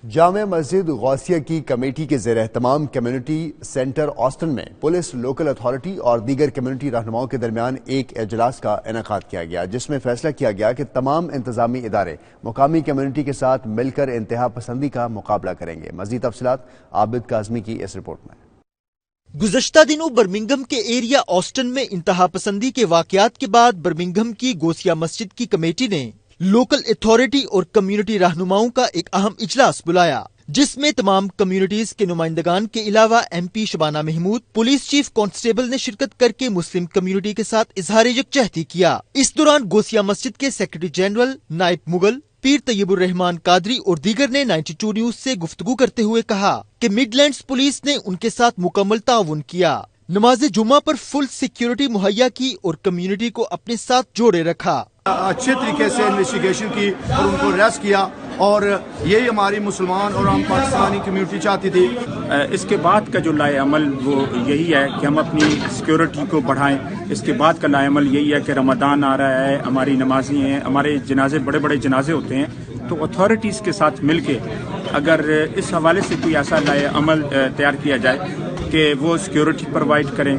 جامع مسجد غوثیہ کی کمیٹی کے زیر اہتمام کمیونٹی سینٹر آسٹن میں پولیس، لوکل اتھارٹی اور دیگر کمیونٹی رہنماؤں کے درمیان ایک اجلاس کا انعقاد کیا گیا، جس میں فیصلہ کیا گیا کہ تمام انتظامی ادارے مقامی کمیونٹی کے ساتھ مل کر انتہا پسندی کا مقابلہ کریں گے۔ مزید تفصیلات عابد کاظمی کی اس رپورٹ میں۔ گزشتہ دنوں برمنگھم کے ایریا آسٹن میں انتہا پسندی کے واقعات کے بعد برمنگھم کی غوثیہ مسجد کی کمیٹی نے لوکل اتھارٹی اور کمیونٹی رہنماؤں کا ایک اہم اجلاس بلایا، جس میں تمام کمیونٹیز کے نمائندگان کے علاوہ M P Shabana Mahmood, police chief constable نے شرکت کر کے مسلم کمیونٹی کے ساتھ اظہار یکجہتی کیا۔ اس دوران غوثیہ مسجد کے سیکرٹری جنرل نائب مغل پیر طیب الرحمان قادری اور دیگر نے 92 نیوز سے گفتگو کرتے ہوئے کہا کہ مڈ لینڈز پولیس نے ان کے ساتھ مکمل تعاون کیا، نماز جمعہ پر فل سیکیورٹی مہیا کی اور کمیونٹی کو اپنے ساتھ جوڑے رکھا۔ اچھے طریقے سے انویسٹیگیشن کی اور ان کو ریسٹ کیا، اور یہی ہماری مسلمان اور ہم پاکستانی کمیونٹی چاہتی تھی۔ اس کے بعد کا جو لائے عمل وہ یہی ہے کہ ہم اپنی سیکیورٹی کو بڑھائیں۔ اس کے بعد کا لائے عمل یہی ہے کہ رمضان آ رہا ہے، ہماری نمازی ہیں، ہمارے جنازے بڑے بڑے جنازے ہوتے ہیں، تو اتھارٹیز کے ساتھ مل کے اگر اس حوالے سے کوئی ایسا لائے عمل تیار کیا جائے کہ وہ سیکیورٹی پرووائڈ کریں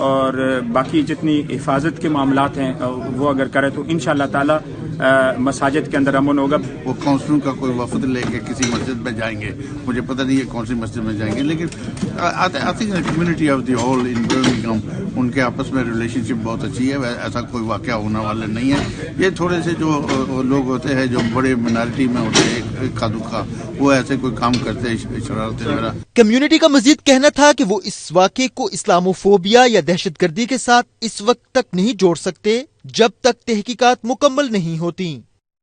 اور باقی جتنی حفاظت کے معاملات ہیں وہ اگر کرے تو انشاءاللہ تعالی مساجد کے اندر امن ہوگا۔ وہ کونسلوں کا کوئی وفد لے کے کسی مسجد میں جائیں گے، مجھے پتہ نہیں ہے کون سی مسجد میں جائیں گے، لیکن community of the whole in Birmingham ان کے آپس میں ریلیشن شپ بہت اچھی ہے، ایسا کوئی واقعہ ہونے والا نہیں ہے۔ یہ تھوڑے سے جو لوگ ہوتے ہیں جو بڑے مائنارٹی میں ہوتے ہیں اکا دکا، وہ ایسے کوئی کام کرتے ہیں شرارتیں وغیرہ۔ کمیونٹی کا مزید کہنا تھا کہ وہ اس واقعے کو اسلاموفوبیا یا دہشت گردی کے ساتھ اس وقت تک نہیں جوڑ سکتے جب تک تحقیقات مکمل نہیں ہوتی۔